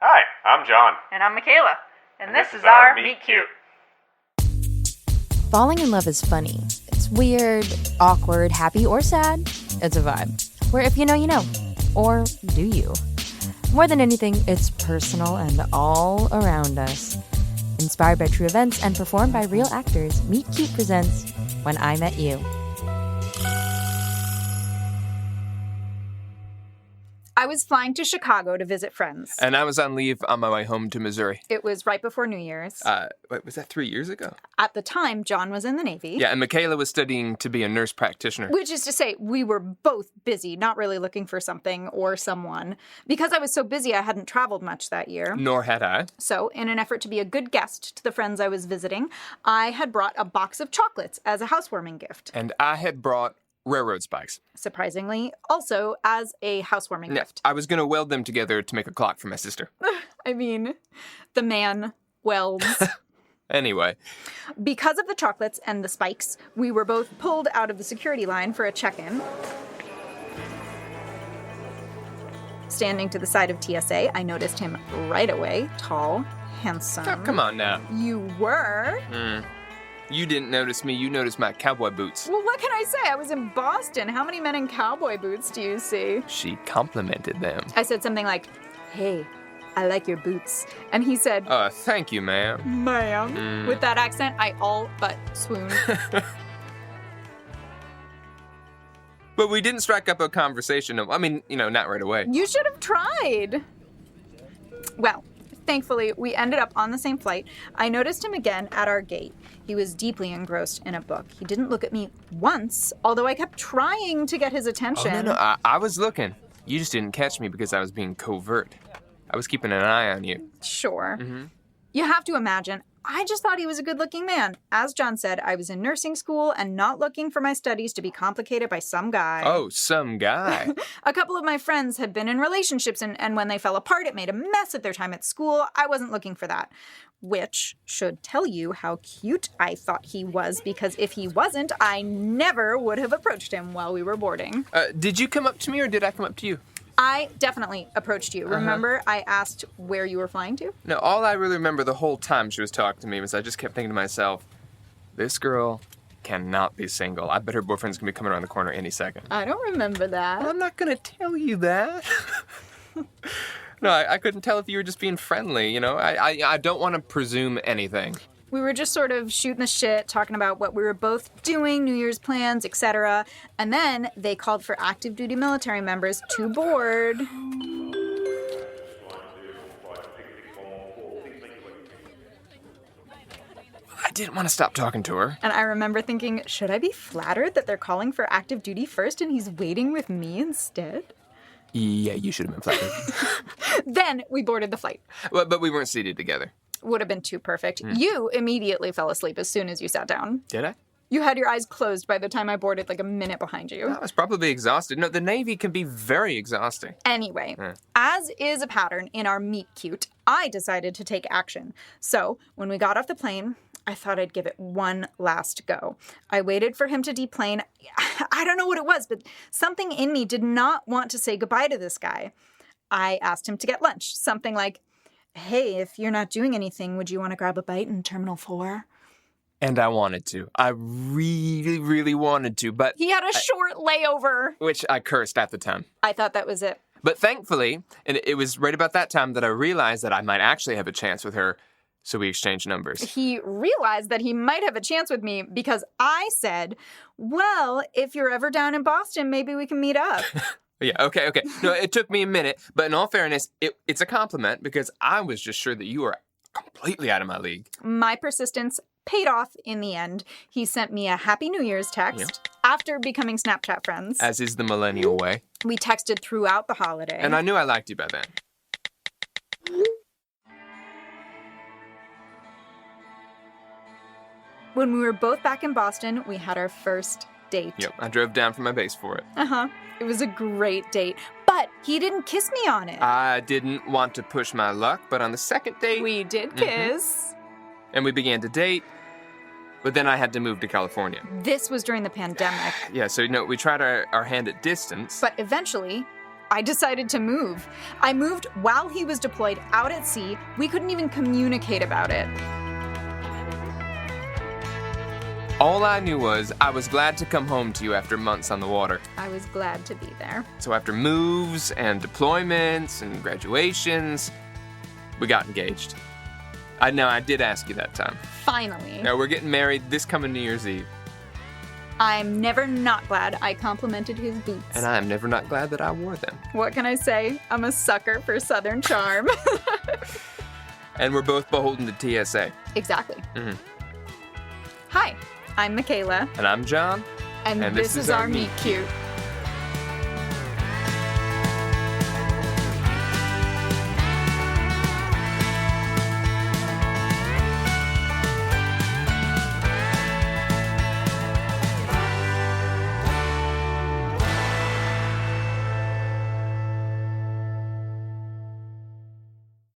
Hi, I'm John. And I'm Micayla. And this is our Meet Cute. Falling in love is funny. It's weird, awkward, happy, or sad. It's a vibe. Where if you know, you know. Or do you? More than anything, it's personal and all around us. Inspired by true events and performed by real actors, Meet Cute presents When I Met You. I was flying to Chicago to visit friends. And I was on leave on my way home to Missouri. It was right before New Year's. Wait, was that 3 years ago? At the time, John was in the Navy. Yeah, and Micayla was studying to be a nurse practitioner. Which is to say, we were both busy, not really looking for something or someone. Because I was so busy, I hadn't traveled much that year. Nor had I. So, in an effort to be a good guest to the friends I was visiting, I had brought a box of chocolates as a housewarming gift. And I had brought railroad spikes. Surprisingly, also as a housewarming gift. I was going to weld them together to make a clock for my sister. I mean, the man welds. Anyway. Because of the chocolates and the spikes, we were both pulled out of the security line for a check-in. Standing to the side of TSA, I noticed him right away. Tall, handsome. Oh, come on now. You were? You didn't notice me. You noticed my cowboy boots. Well, what can I say? I was in Boston. How many men in cowboy boots do you see? She complimented them. I said something like, "Hey, I like your boots." And he said, Thank you, ma'am. "Ma'am." With that accent, I all but swooned. But we didn't strike up a conversation. I mean, not right away. You should have tried. Well, thankfully, we ended up on the same flight. I noticed him again at our gate. He was deeply engrossed in a book. He didn't look at me once, although I kept trying to get his attention. Oh, no. I was looking. You just didn't catch me because I was being covert. I was keeping an eye on you. Sure. You have to imagine, I just thought he was a good-looking man. As John said, I was in nursing school and not looking for my studies to be complicated by some guy. Oh, some guy. A couple of my friends had been in relationships, and when they fell apart, it made a mess of their time at school. I wasn't looking for that. Which should tell you how cute I thought he was, because if he wasn't, I never would have approached him while we were boarding. Did you come up to me or did I come up to you? I definitely approached you. Remember, I asked where you were flying to? No, all I really remember the whole time she was talking to me was I just kept thinking to myself, this girl cannot be single. I bet her boyfriend's going to be coming around the corner any second. I don't remember that. I'm not going to tell you that. No, I couldn't tell if you were just being friendly, I don't want to presume anything. We were just sort of shooting the shit, talking about what we were both doing, New Year's plans, etc. And then they called for active duty military members to board. I didn't want to stop talking to her. And I remember thinking, should I be flattered that they're calling for active duty first and he's waiting with me instead? Yeah, you should have been flattered. Then we boarded the flight. But we weren't seated together. Would have been too perfect. You immediately fell asleep as soon as you sat down. Did I? You had your eyes closed by the time I boarded, like a minute behind you. I was probably exhausted. No, the Navy can be very exhausting. Anyway, as is a pattern in our Meet Cute, I decided to take action. So, when we got off the plane, I thought I'd give it one last go. I waited for him to deplane. I don't know what it was, but something in me did not want to say goodbye to this guy. I asked him to get lunch, something like, "Hey, if you're not doing anything, would you want to grab a bite in Terminal 4? And I wanted to. I really, really wanted to, but... He had a short layover. Which I cursed at the time. I thought that was it. But thankfully, and it was right about that time that I realized that I might actually have a chance with her, so we exchanged numbers. He realized that he might have a chance with me because I said, "Well, if you're ever down in Boston, maybe we can meet up." Yeah, okay. No, it took me a minute, but in all fairness, it's a compliment because I was just sure that you were completely out of my league. My persistence paid off in the end. He sent me a Happy New Year's text after becoming Snapchat friends. As is the millennial way. We texted throughout the holiday. And I knew I liked you by then. When we were both back in Boston, we had our first date. Yep, I drove down from my base for it. It was a great date, but he didn't kiss me on it. I didn't want to push my luck, but on the second date... We did kiss. And we began to date, but then I had to move to California. This was during the pandemic. Yeah, so we tried our hand at distance. But eventually, I decided to move. I moved while he was deployed out at sea. We couldn't even communicate about it. All I knew was I was glad to come home to you after months on the water. I was glad to be there. So after moves and deployments and graduations, we got engaged. I did ask you that time. Finally. Now we're getting married this coming New Year's Eve. I'm never not glad I complimented his boots. And I'm never not glad that I wore them. What can I say? I'm a sucker for Southern charm. And we're both beholden to TSA. Exactly. Mhm. Hi, I'm Micayla. And I'm John. And this is our Meet Cute.